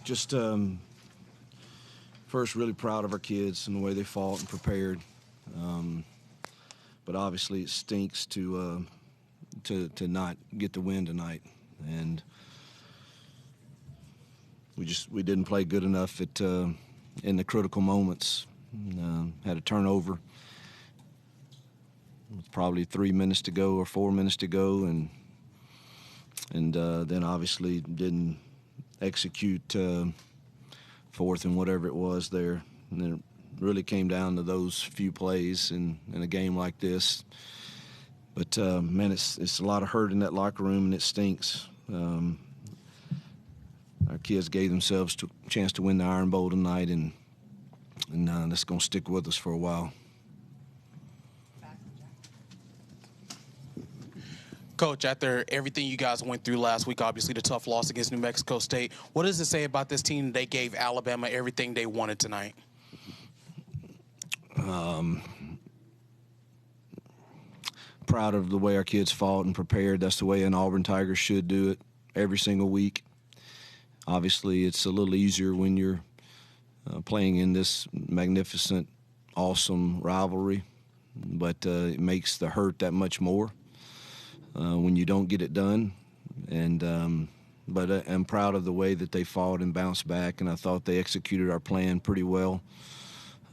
Just first, really proud of our kids and the way they fought and prepared. But obviously, it stinks to not get the win tonight, and we didn't play good enough in the critical moments. Had a turnover with probably 3 minutes to go or 4 minutes to go, and then obviously didn't execute fourth and whatever it was there. And then it really came down to those few plays in a game like this. But man, it's a lot of hurt in that locker room, and it stinks. Our kids gave themselves a chance to win the Iron Bowl tonight, and that's going to stick with us for a while. Coach, after everything you guys went through last week, obviously the tough loss against New Mexico State, what does it say about this team? They gave Alabama everything they wanted tonight. Proud of the way our kids fought and prepared. That's the way an Auburn Tiger should do it every single week. Obviously, it's a little easier when you're playing in this magnificent, awesome rivalry, but it makes the hurt that much more when you don't get it done. But I'm proud of the way that they fought and bounced back, and I thought they executed our plan pretty well,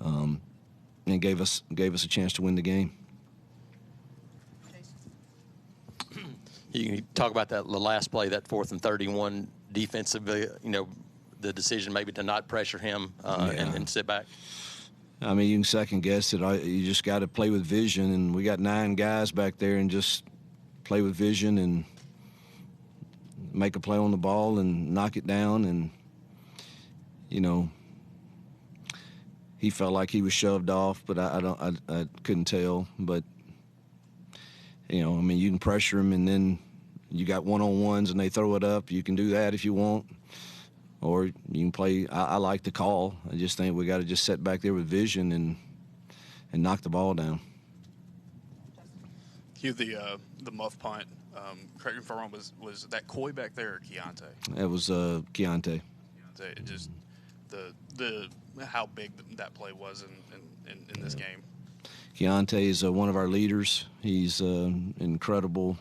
and gave us a chance to win the game. You can talk about that, the last play, that 4th and 31 defensively, the decision maybe to not pressure him and sit back. I mean, you can second guess it. You just got to play with vision, and we got 9 guys back there, and just play with vision and make a play on the ball and knock it down. And he felt like he was shoved off, but I couldn't tell. But I mean, you can pressure him, and then you got one-on-ones, and they throw it up. You can do that if you want, or you can play. I like the call. I just think we got to just sit back there with vision and knock the ball down. Hugh, the muff punt. Correct me if I'm wrong. Was that Coy back there or Keontae? It was Keontae. It just the how big that play was in this game. Keontae is one of our leaders. He's an incredible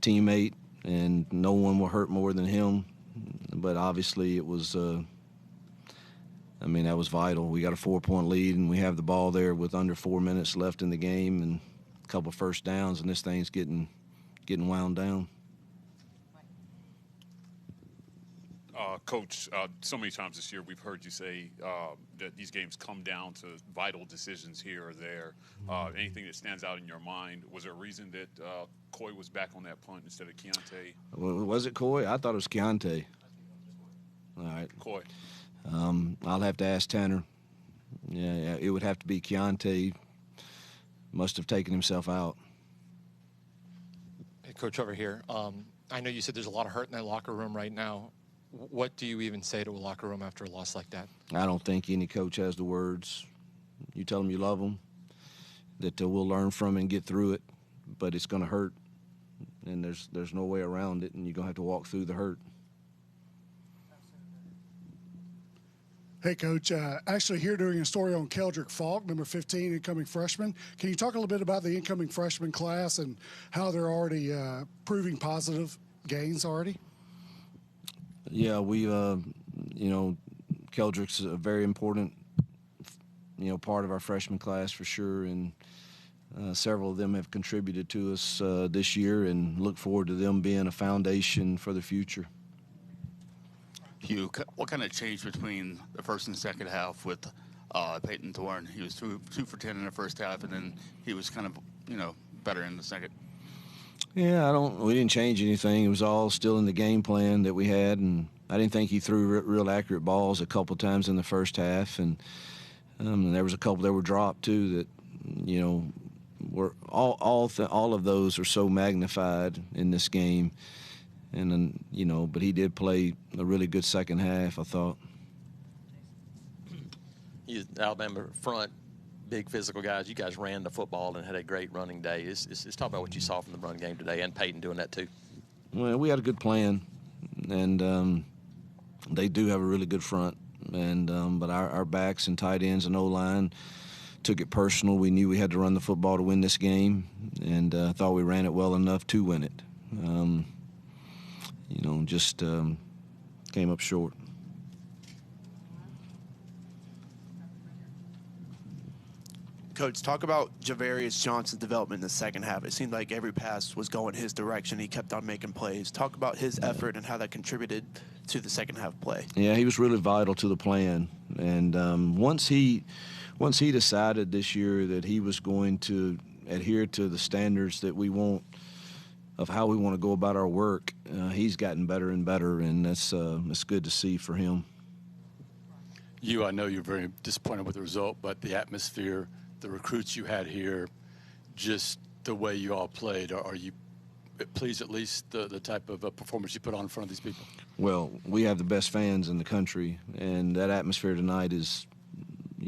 teammate, and no one will hurt more than him. But obviously it was, that was vital. We got a 4-point lead, and we have the ball there with under 4 minutes left in the game and a couple first downs, and this thing's getting wound down. Coach, so many times this year we've heard you say that these games come down to vital decisions here or there. Anything that stands out in your mind? Was there a reason that Coy was back on that punt instead of Keontae? Was it Coy? I thought it was Keontae. All right. Coy. I'll have to ask Tanner. Yeah, it would have to be Keontae. Must have taken himself out. Hey, Coach, over here. I know you said there's a lot of hurt in that locker room right now. What do you even say to a locker room after a loss like that? I don't think any coach has the words. You tell them you love them, that we'll learn from it and get through it, but it's going to hurt, and there's no way around it, and you're going to have to walk through the hurt. Hey, Coach. Actually, here doing a story on Keldrick Falk, number 15, incoming freshman. Can you talk a little bit about the incoming freshman class and how they're already proving positive gains already? Yeah, we, Keldrick's a very important, part of our freshman class for sure, and several of them have contributed to us this year, and look forward to them being a foundation for the future. Hugh, what kind of change between the first and second half with Peyton Thorne? He was 2 for 10 in the first half, and then he was kind of, better in the second. Yeah, we didn't change anything. It was all still in the game plan that we had, and I didn't think he threw real accurate balls a couple times in the first half, and there was a couple that were dropped too that, were all of those are so magnified in this game, and then but he did play a really good second half, I thought. Alabama front. Big physical guys. You guys ran the football and had a great running day. Let's talk about what you saw from the run game today, and Peyton doing that too. Well, we had a good plan, and They do have a really good front, and but our backs and tight ends and O-line took it personal. We knew we had to run the football to win this game, and thought we ran it well enough to win it. Just came up short. Coach, talk about Javarius Johnson's development in the second half. It seemed like every pass was going his direction. He kept on making plays. Talk about his effort and how that contributed to the second half play. Yeah, he was really vital to the plan. And once he decided this year that he was going to adhere to the standards that we want of how we want to go about our work, he's gotten better and better, and that's good to see for him. I know you're very disappointed with the result, but the atmosphere, the recruits you had here, just the way you all played, are you pleased at least the type of performance you put on in front of these people? Well, we have the best fans in the country, and that atmosphere tonight is,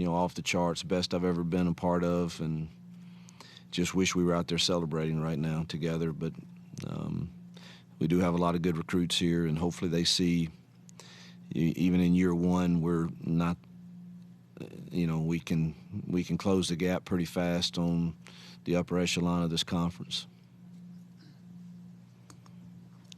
off the charts, best I've ever been a part of, and just wish we were out there celebrating right now together. But we do have a lot of good recruits here, and hopefully they see, even in year one, we're not, we can close the gap pretty fast on the upper echelon of this conference.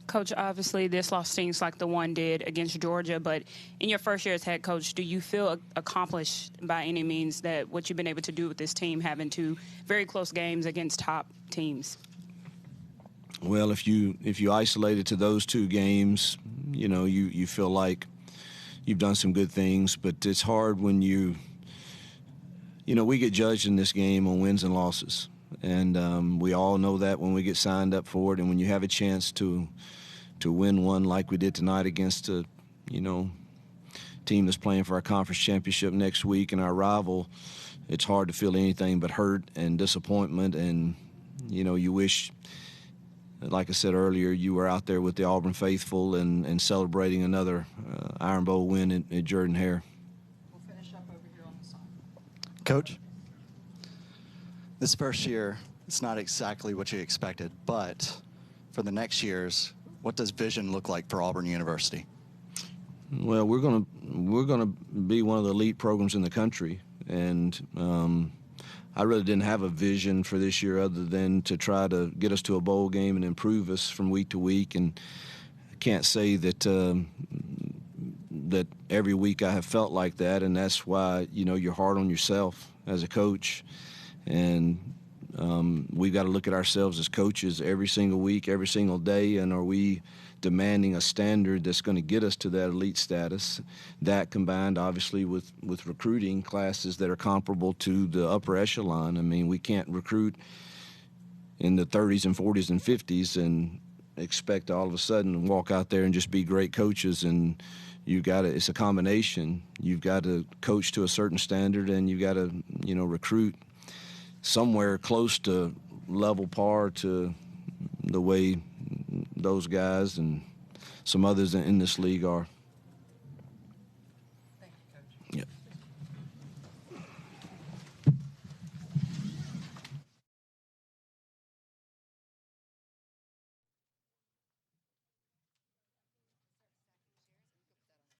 Coach, obviously this loss stings like the one did against Georgia, but in your first year as head coach, do you feel accomplished by any means that what you've been able to do with this team, having two very close games against top teams? Well, if you isolate it to those two games, you feel like you've done some good things, but it's hard when we get judged in this game on wins and losses, and we all know that when we get signed up for it, and when you have a chance to win one like we did tonight against a team that's playing for our conference championship next week and our rival, it's hard to feel anything but hurt and disappointment, and you wish, like I said earlier, you were out there with the Auburn faithful and celebrating another Iron Bowl win at Jordan-Hare. We'll finish up over here on the side. Coach, this first year, it's not exactly what you expected, but for the next years, what does vision look like for Auburn University? Well, we're gonna be one of the elite programs in the country, and I really didn't have a vision for this year other than to try to get us to a bowl game and improve us from week to week. And I can't say that that every week I have felt like that, and that's why you're hard on yourself as a coach, and we've got to look at ourselves as coaches every single week, every single day, and are we demanding a standard that's going to get us to that elite status? That combined, obviously, with recruiting classes that are comparable to the upper echelon. I mean, we can't recruit in the 30s and 40s and 50s and expect all of a sudden to walk out there and just be great coaches. And it's a combination. You've got to coach to a certain standard, and you've got to, recruit somewhere close to level par to the way those guys and some others in this league are.